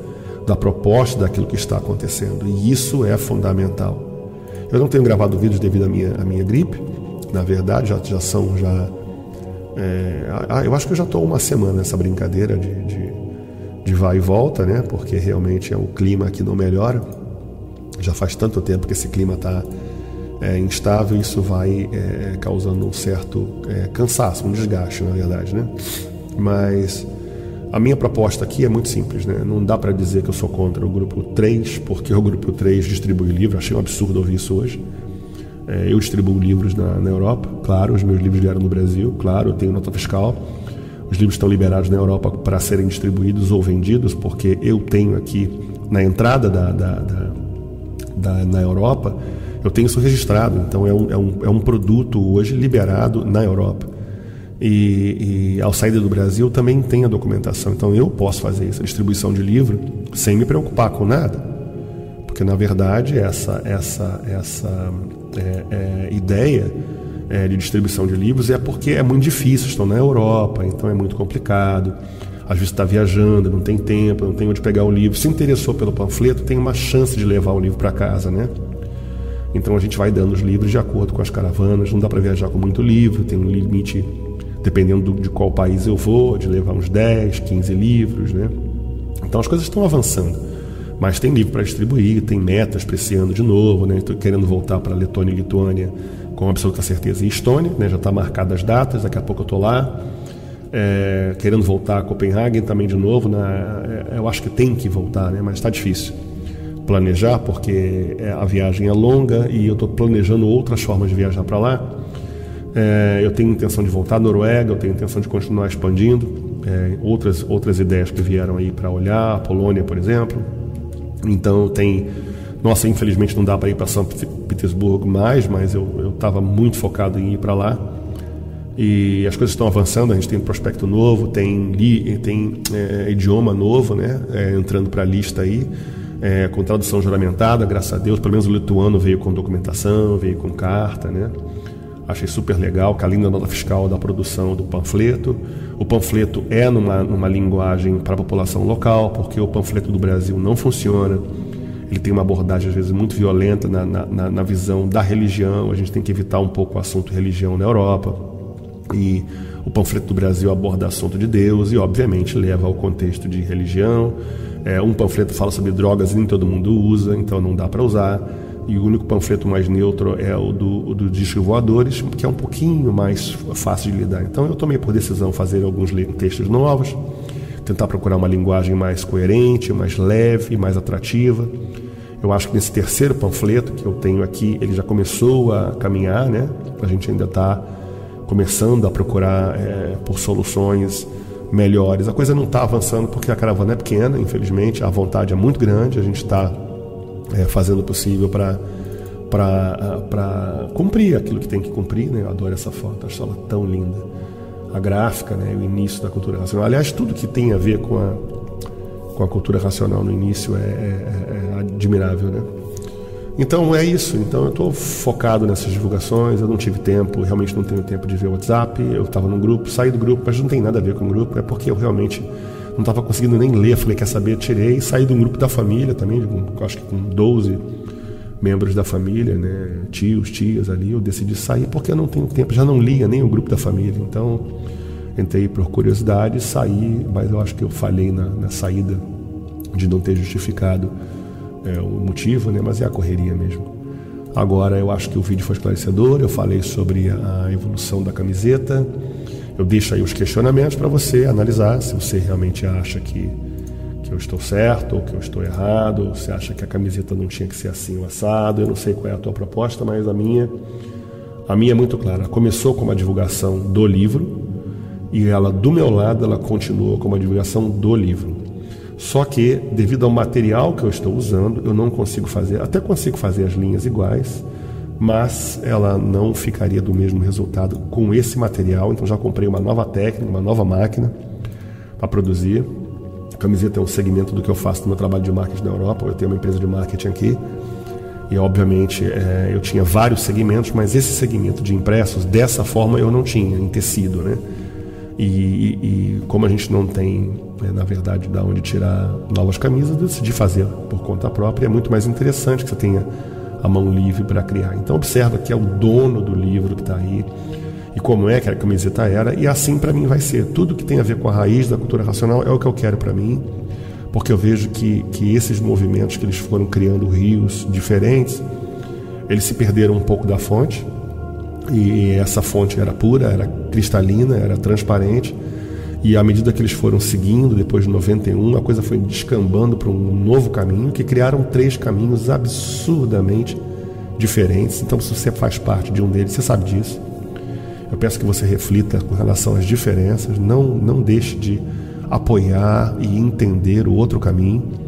da proposta daquilo que está acontecendo, e isso é fundamental. Eu não tenho gravado vídeos devido à minha gripe. Na verdade, eu acho que eu já estou uma semana nessa brincadeira de vai e volta, né? Porque realmente é um clima que não melhora. Já faz tanto tempo que esse clima está instável, isso vai causando um certo cansaço, um desgaste, na verdade, né? Mas a minha proposta aqui é muito simples, né? Não dá para dizer que eu sou contra o grupo 3, porque o grupo 3 distribui livro. Achei um absurdo ouvir isso hoje. Eu distribuo livros na Europa, claro, os meus livros vieram no Brasil, claro, eu tenho nota fiscal, os livros estão liberados na Europa para serem distribuídos ou vendidos, porque eu tenho aqui, na entrada na Europa, eu tenho isso registrado, então é um produto hoje liberado na Europa. E ao sair do Brasil também tem a documentação, então eu posso fazer essa distribuição de livro sem me preocupar com nada, porque na verdade essa ideia de distribuição de livros é porque é muito difícil, estão na Europa, então é muito complicado. às vezes está viajando, não tem tempo, não tem onde pegar o livro, se interessou pelo panfleto, tem uma chance de levar o livro para casa, né? Então a gente vai dando os livros de acordo com as caravanas, não dá para viajar com muito livro, tem um limite, dependendo de qual país eu vou, de levar uns 10, 15 livros, né? Então as coisas estão avançando, mas tem livro para distribuir, tem metas para esse ano de novo, né? Estou querendo voltar para Letônia e Lituânia com absoluta certeza, e Estônia, né? Já está marcadas as datas, daqui a pouco eu estou lá. Querendo voltar a Copenhague também de novo, né? Eu acho que tem que voltar, né? Mas está difícil planejar, porque a viagem é longa e eu estou planejando outras formas de viajar para lá. Eu tenho intenção de voltar à Noruega, eu tenho intenção de continuar expandindo, outras ideias que vieram aí para olhar, a Polônia, por exemplo. Então nossa, infelizmente não dá para ir para São Petersburgo mais, mas eu estava muito focado em ir para lá. E as coisas estão avançando, a gente tem um prospecto novo, tem idioma novo, né? Entrando para a lista aí, com tradução juramentada, graças a Deus. Pelo menos o lituano veio com documentação, veio com carta, né? Achei super legal, com a linda nota fiscal da produção do panfleto. O panfleto é numa linguagem para a população local, porque o panfleto do Brasil não funciona. Ele tem uma abordagem, às vezes, muito violenta na visão da religião. A gente tem que evitar um pouco o assunto religião na Europa. E o panfleto do Brasil aborda assunto de Deus e, obviamente, leva ao contexto de religião. Um panfleto fala sobre drogas e nem todo mundo usa, então não dá para usar. E o único panfleto mais neutro é o do discos voadores, que é um pouquinho mais fácil de lidar. Então eu tomei por decisão fazer alguns textos novos, tentar procurar uma linguagem mais coerente, mais leve, mais atrativa. Eu acho que nesse terceiro panfleto que eu tenho aqui, ele já começou a caminhar, né? A gente ainda está começando a procurar por soluções melhores. A coisa não está avançando porque a caravana é pequena, infelizmente, a vontade é muito grande, a gente está fazendo o possível para cumprir aquilo que tem que cumprir, né? Eu adoro essa foto, acho ela tão linda. A gráfica, né? O início da cultura racional. Aliás, tudo que tem a ver com a cultura racional no início é admirável, né? Então é isso, então eu estou focado nessas divulgações, eu não tive tempo, realmente não tenho tempo de ver o WhatsApp, eu estava num grupo, saí do grupo, mas não tem nada a ver com o grupo, é porque eu realmente não estava conseguindo nem ler, falei, quer saber, tirei, saí do grupo da família também, acho que com 12 membros da família, né, tios, tias ali, eu decidi sair porque eu não tenho tempo, já não lia nem o grupo da família, então entrei por curiosidade, saí, mas eu acho que eu falhei na saída de não ter justificado o motivo, né? Mas é a correria mesmo. Agora eu acho que o vídeo foi esclarecedor, eu falei sobre a evolução da camiseta, eu deixo aí os questionamentos para você analisar, se você realmente acha que eu estou certo ou que eu estou errado, ou se acha que a camiseta não tinha que ser assim ou assado. Eu não sei qual é a tua proposta, mas a minha é muito clara. Começou com uma divulgação do livro e ela, do meu lado, ela continuou com uma divulgação do livro. Só que, devido ao material que eu estou usando, eu não consigo fazer, até consigo fazer as linhas iguais, mas ela não ficaria do mesmo resultado com esse material. Então já comprei uma nova técnica, uma nova máquina para produzir. A camiseta é um segmento do que eu faço no meu trabalho de marketing na Europa. Eu tenho uma empresa de marketing aqui e, obviamente, eu tinha vários segmentos, mas esse segmento de impressos, dessa forma, eu não tinha, em tecido, né? E como a gente não tem, na verdade, de onde tirar novas camisas, eu decidi fazer por conta própria. É muito mais interessante que você tenha a mão livre para criar. Então observa que é o dono do livro que está aí e como é que a camiseta era, e assim para mim vai ser. Tudo que tem a ver com a raiz da cultura racional é o que eu quero para mim, porque eu vejo que esses movimentos que eles foram criando rios diferentes, eles se perderam um pouco da fonte. E essa fonte era pura, era cristalina, era transparente, e à medida que eles foram seguindo, depois de 91, a coisa foi descambando para um novo caminho, que criaram 3 caminhos absurdamente diferentes. Então, se você faz parte de um deles, você sabe disso. Eu peço que você reflita com relação às diferenças, não deixe de apoiar e entender o outro caminho.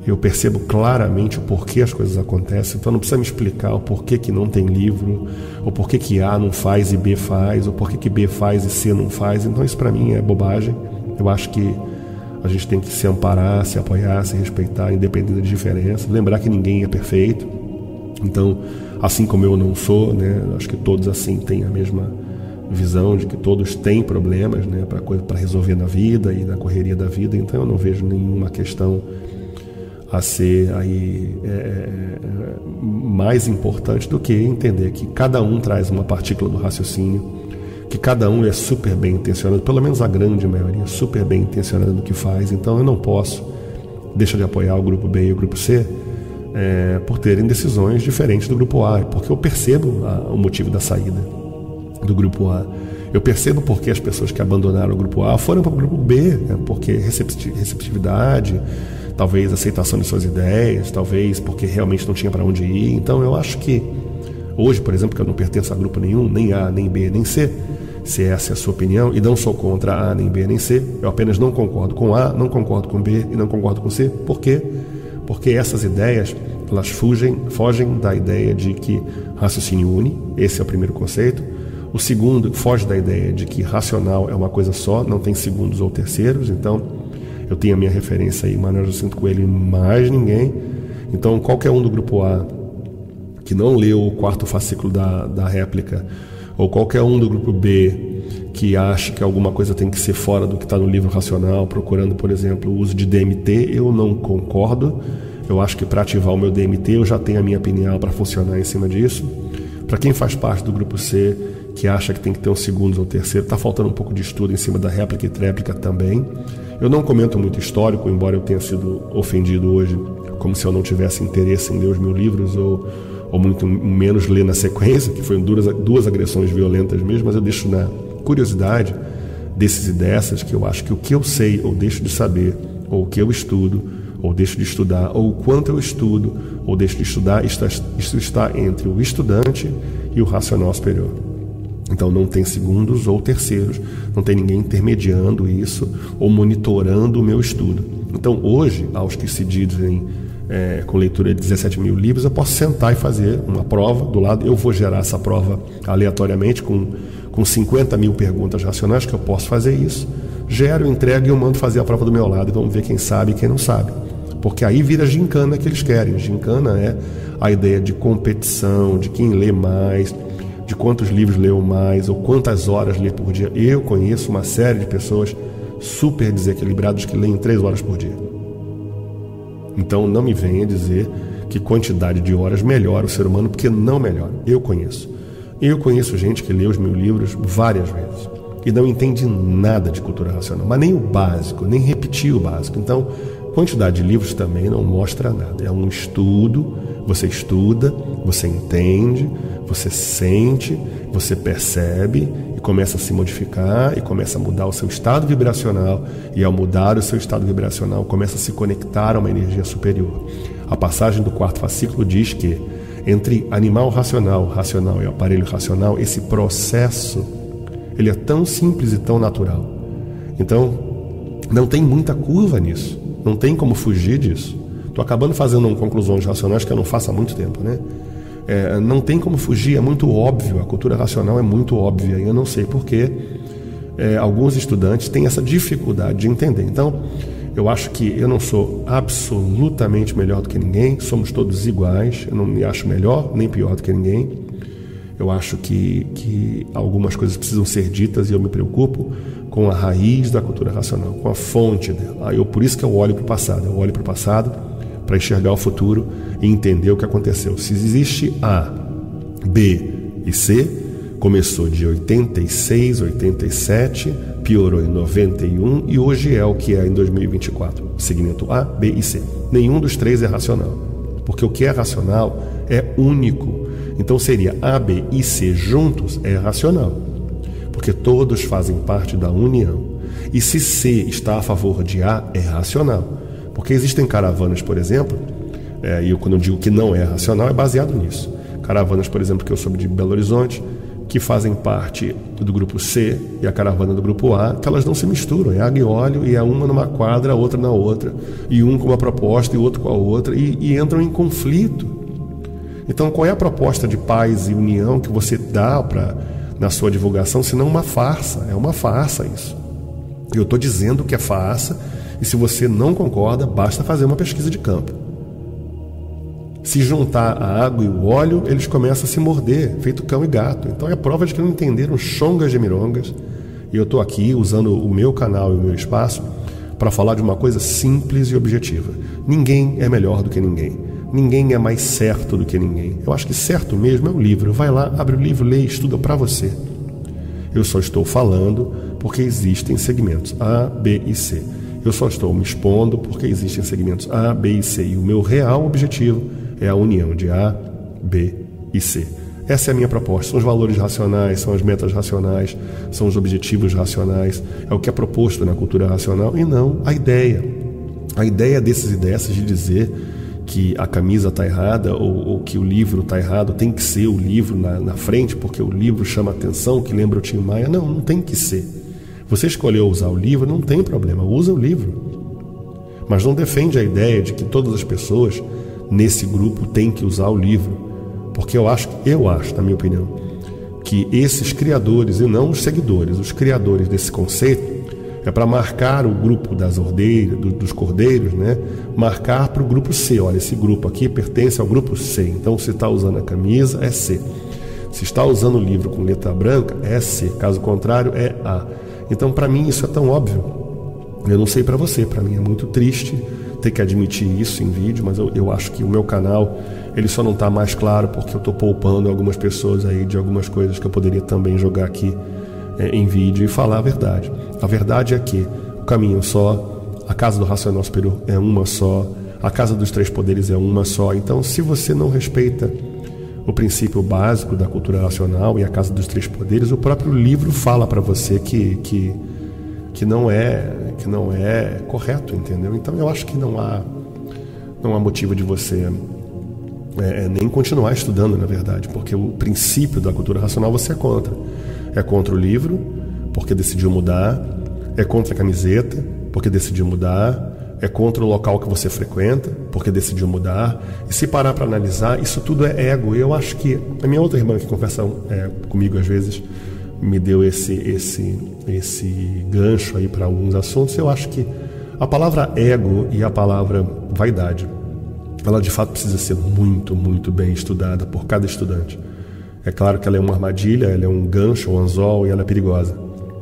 Eu percebo claramente o porquê as coisas acontecem, então não precisa me explicar o porquê que não tem livro, ou porquê que A não faz e B faz, ou porquê que B faz e C não faz. Então isso para mim é bobagem. Eu acho que a gente tem que se amparar, se apoiar, se respeitar, independente das diferenças, lembrar que ninguém é perfeito. Então, assim como eu não sou, né, acho que todos assim têm a mesma visão de que todos têm problemas, né, para resolver na vida e na correria da vida. Então eu não vejo nenhuma questão a ser aí mais importante do que entender que cada um traz uma partícula do raciocínio, que cada um é super bem intencionado, pelo menos a grande maioria, super bem intencionada no que faz. Então eu não posso deixar de apoiar o grupo B e o grupo C por terem decisões diferentes do grupo A, porque eu percebo o motivo da saída do grupo A. Eu percebo porque as pessoas que abandonaram o grupo A foram para o grupo B, né? Porque receptividade, talvez aceitação de suas ideias, talvez porque realmente não tinha para onde ir. Então eu acho que hoje, por exemplo, que eu não pertenço a grupo nenhum, nem A, nem B, nem C, se essa é a sua opinião, e não sou contra A, nem B, nem C, eu apenas não concordo com A, não concordo com B e não concordo com C. Por quê? Porque essas ideias, elas fogem da ideia de que raciocínio une, esse é o primeiro conceito. O segundo, foge da ideia de que racional é uma coisa só, não tem segundos ou terceiros. Então, eu tenho a minha referência aí, Manuel Jacinto Coelho e mais ninguém. Então, qualquer um do grupo A que não leu o 4º fascículo da réplica, ou qualquer um do grupo B que acha que alguma coisa tem que ser fora do que está no livro racional, procurando, por exemplo, o uso de DMT, eu não concordo. Eu acho que para ativar o meu DMT eu já tenho a minha pineal para funcionar em cima disso. Para quem faz parte do grupo C, que acha que tem que ter um segundo ou terceiro, está faltando um pouco de estudo em cima da réplica e tréplica também. Eu não comento muito histórico, embora eu tenha sido ofendido hoje, como se eu não tivesse interesse em ler os meus livros, ou muito menos ler na sequência, que foram duas agressões violentas mesmo, mas eu deixo na curiosidade desses e dessas, que eu acho que o que eu sei ou deixo de saber, ou o que eu estudo, ou deixo de estudar, ou o quanto eu estudo, ou deixo de estudar, isso está entre o estudante e o racional superior. Então não tem segundos ou terceiros, não tem ninguém intermediando isso ou monitorando o meu estudo. Então hoje, aos que se dizem com leitura de 17 mil livros, eu posso sentar e fazer uma prova do lado. Eu vou gerar essa prova aleatoriamente com 50 mil perguntas racionais, que eu posso fazer isso. Gero, entrego e eu mando fazer a prova do meu lado e vamos ver quem sabe e quem não sabe. Porque aí vira gincana que eles querem. Gincana é a ideia de competição, de quem lê mais, de quantos livros leu mais ou quantas horas lê por dia. Eu conheço uma série de pessoas super desequilibradas que leem 3 horas por dia. Então não me venha dizer que quantidade de horas melhora o ser humano, porque não melhora. Eu conheço gente que lê os meus livros várias vezes e não entende nada de cultura racional, mas nem o básico, nem repetir o básico. Então, quantidade de livros também não mostra nada. É um estudo, você estuda, você entende, você sente, você percebe e começa a se modificar e começa a mudar o seu estado vibracional, e ao mudar o seu estado vibracional começa a se conectar a uma energia superior. A passagem do 4º fascículo diz que entre animal racional e aparelho racional, esse processo ele é tão simples e tão natural. Então não tem muita curva nisso, não tem como fugir disso. Estou acabando fazendo conclusões racionais que eu não faço há muito tempo, né? Não tem como fugir, é muito óbvio, a cultura racional é muito óbvia, e eu não sei porquê alguns estudantes têm essa dificuldade de entender. Então, eu acho que eu não sou absolutamente melhor do que ninguém, somos todos iguais, eu não me acho melhor nem pior do que ninguém. Eu acho que algumas coisas precisam ser ditas e eu me preocupo com a raiz da cultura racional, com a fonte dela. Por isso que eu olho para o passado, para enxergar o futuro e entender o que aconteceu. Se existe A, B e C, começou de 86, 87, piorou em 91 e hoje é o que é em 2024. Segmento A, B e C. Nenhum dos três é racional, porque o que é racional é único. Então seria A, B e C juntos é racional, porque todos fazem parte da união. E se C está a favor de A, é racional. Porque existem caravanas, por exemplo, e eu, quando eu digo que não é racional, é baseado nisso. Caravanas, por exemplo, que eu soube de Belo Horizonte, que fazem parte do grupo C e a caravana do grupo A, que elas não se misturam, é água e óleo, e é uma numa quadra, a outra na outra, e um com uma proposta e outro com a outra, e entram em conflito. Então, qual é a proposta de paz e união que você dá na sua divulgação, se não uma farsa? É uma farsa isso. Eu estou dizendo que é farsa, e se você não concorda, basta fazer uma pesquisa de campo. Se juntar a água e o óleo, eles começam a se morder, feito cão e gato. Então é prova de que não entenderam chongas de mirongas. E eu estou aqui usando o meu canal e o meu espaço para falar de uma coisa simples e objetiva. Ninguém é melhor do que ninguém. Ninguém é mais certo do que ninguém. Eu acho que certo mesmo é o livro. Vai lá, abre o livro, lê e estuda para você. Eu só estou falando porque existem segmentos A, B e C. Eu só estou me expondo porque existem segmentos A, B e C. E o meu real objetivo é a união de A, B e C. Essa é a minha proposta. São os valores racionais, são as metas racionais, são os objetivos racionais. É o que é proposto na cultura racional e não a ideia. A ideia desses e dessas de dizer que a camisa está errada ou que o livro está errado, tem que ser o livro na frente porque o livro chama atenção, que lembra o Tim Maia. Não tem que ser. Você escolheu usar o livro, não tem problema, usa o livro. Mas não defende a ideia de que todas as pessoas nesse grupo têm que usar o livro. Porque eu acho, na minha opinião, que esses criadores, e não os seguidores, os criadores desse conceito, é para marcar o grupo das ordeiras, dos cordeiros, né? Marcar para o grupo C. Olha, esse grupo aqui pertence ao grupo C. Então, se está usando a camisa, é C. Se está usando o livro com letra branca, é C. Caso contrário, é A. Então, para mim, isso é tão óbvio. Eu não sei para você, para mim é muito triste ter que admitir isso em vídeo, mas eu acho que o meu canal ele só não está mais claro porque eu estou poupando algumas pessoas aí de algumas coisas que eu poderia também jogar aqui em vídeo e falar a verdade. A verdade é que o caminho é só, a casa do racional superior é uma só, a casa dos três poderes é uma só. Então, se você não respeita o princípio básico da cultura racional e a casa dos três poderes, o próprio livro fala para você que não é correto, entendeu? Então eu acho que não há motivo de você nem continuar estudando, na verdade, porque o princípio da cultura racional você é contra. É contra o livro, porque decidiu mudar, é contra a camiseta, porque decidiu mudar, é contra o local que você frequenta, porque decidiu mudar. E se parar para analisar, isso tudo é ego. E eu acho que a minha outra irmã que conversa comigo às vezes me deu esse gancho aí para alguns assuntos. Eu acho que a palavra ego e a palavra vaidade, ela de fato precisa ser muito, muito bem estudada por cada estudante. É claro que ela é uma armadilha, ela é um gancho, um anzol e ela é perigosa.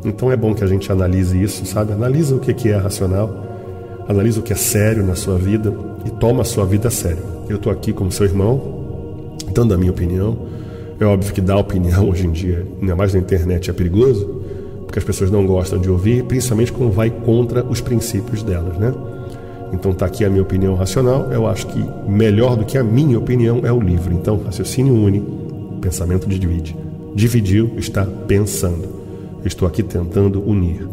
Então é bom que a gente analise isso, sabe? Analisa o que é racional, analisa o que é sério na sua vida e toma a sua vida a sério. Eu estou aqui como seu irmão, dando a minha opinião. É óbvio que dar opinião hoje em dia, ainda mais na internet, é perigoso, porque as pessoas não gostam de ouvir, principalmente quando vai contra os princípios delas, né? Então está aqui a minha opinião racional. Eu acho que melhor do que a minha opinião é o livro. Então, raciocínio une, pensamento divide. Dividiu, está pensando. Eu estou aqui tentando unir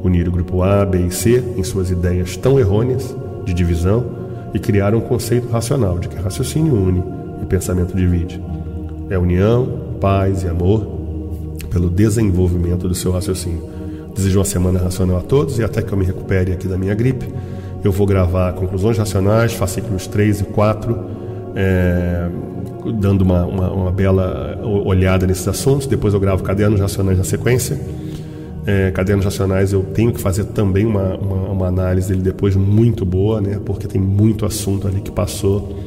o grupo A, B e C em suas ideias tão errôneas de divisão e criar um conceito racional de que raciocínio une e pensamento divide. É união, paz e amor pelo desenvolvimento do seu raciocínio. Desejo uma semana racional a todos e até que eu me recupere aqui da minha gripe, eu vou gravar conclusões racionais, fascículos 3 e 4, dando uma bela olhada nesses assuntos. Depois eu gravo cadernos racionais na sequência. Cadernos racionais eu tenho que fazer também uma análise dele depois muito boa, né? Porque tem muito assunto ali que passou,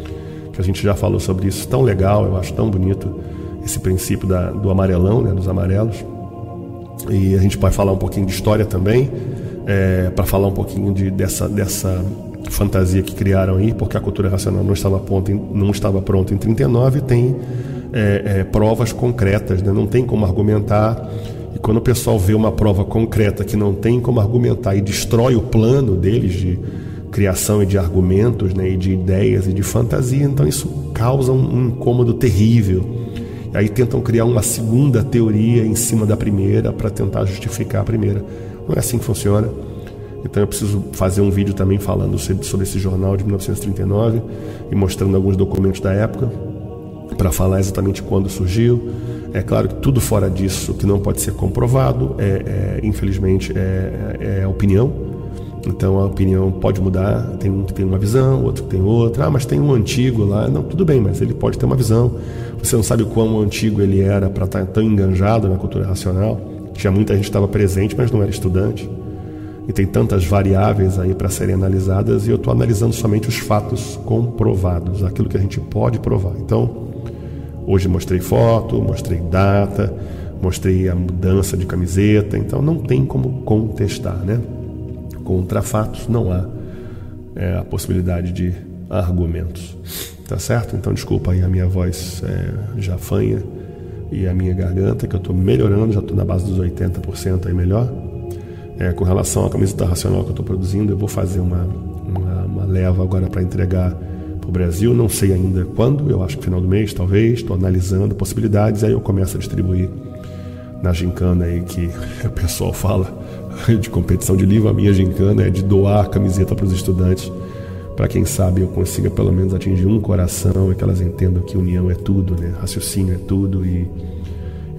que a gente já falou sobre isso, tão legal, eu acho tão bonito esse princípio do amarelão, né? Dos amarelos. E a gente vai falar um pouquinho de história também, para falar um pouquinho dessa fantasia que criaram aí, porque a cultura racional não estava pronta em 39 e tem provas concretas, né? Não tem como argumentar. E quando o pessoal vê uma prova concreta que não tem como argumentar e destrói o plano deles de criação e de argumentos, né? E de ideias e de fantasia, então isso causa um incômodo terrível. E aí tentam criar uma segunda teoria em cima da primeira para tentar justificar a primeira. Não é assim que funciona. Então eu preciso fazer um vídeo também falando sobre esse jornal de 1939 e mostrando alguns documentos da época para falar exatamente quando surgiu. É claro que tudo fora disso que não pode ser comprovado, infelizmente, é opinião. Então a opinião pode mudar, tem um que tem uma visão, outro que tem outra. Mas tem um antigo lá. Não, tudo bem, mas ele pode ter uma visão. Você não sabe quão antigo ele era para estar tão enganjado na cultura racional. Tinha muita gente que estava presente, mas não era estudante. e tem tantas variáveis aí para serem analisadas, e eu estou analisando somente os fatos comprovados, aquilo que a gente pode provar. Então, hoje mostrei foto, mostrei data, mostrei a mudança de camiseta, então não tem como contestar, né? Contra fatos não há a possibilidade de argumentos, tá certo? Então desculpa aí a minha voz já fanha e a minha garganta, que eu estou melhorando, já estou na base dos 80% aí melhor. Com relação à camiseta racional que eu estou produzindo, eu vou fazer uma leva agora para entregar para o Brasil, não sei ainda quando, eu acho que final do mês talvez, estou analisando possibilidades, aí eu começo a distribuir na gincana aí que o pessoal fala de competição de livro. A minha gincana é de doar a camiseta para os estudantes, para quem sabe eu consiga pelo menos atingir um coração e que elas entendam que união é tudo, né? Raciocínio é tudo, e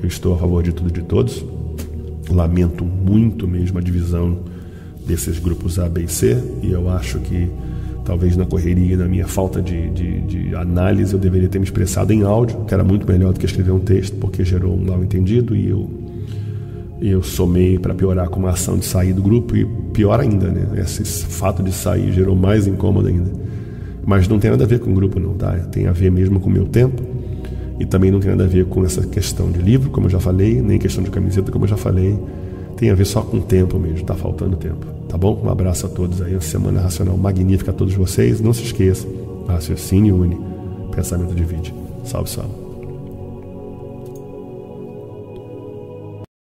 eu estou a favor de tudo e de todos. Lamento muito mesmo a divisão desses grupos A, B e C, e eu acho que talvez na correria e na minha falta de análise eu deveria ter me expressado em áudio, que era muito melhor do que escrever um texto, porque gerou um mal entendido, e eu somei para piorar com uma ação de sair do grupo, e pior ainda, né? Esse fato de sair gerou mais incômodo ainda. Mas não tem nada a ver com o grupo não, tá? Tem a ver mesmo com o meu tempo, e também não tem nada a ver com essa questão de livro, como eu já falei, nem questão de camiseta, como eu já falei. Tem a ver só com o tempo mesmo, tá faltando tempo, tá bom? Um abraço a todos aí, uma semana racional magnífica a todos vocês. Não se esqueça, raciocínio une, pensamento divide. Salve, salve.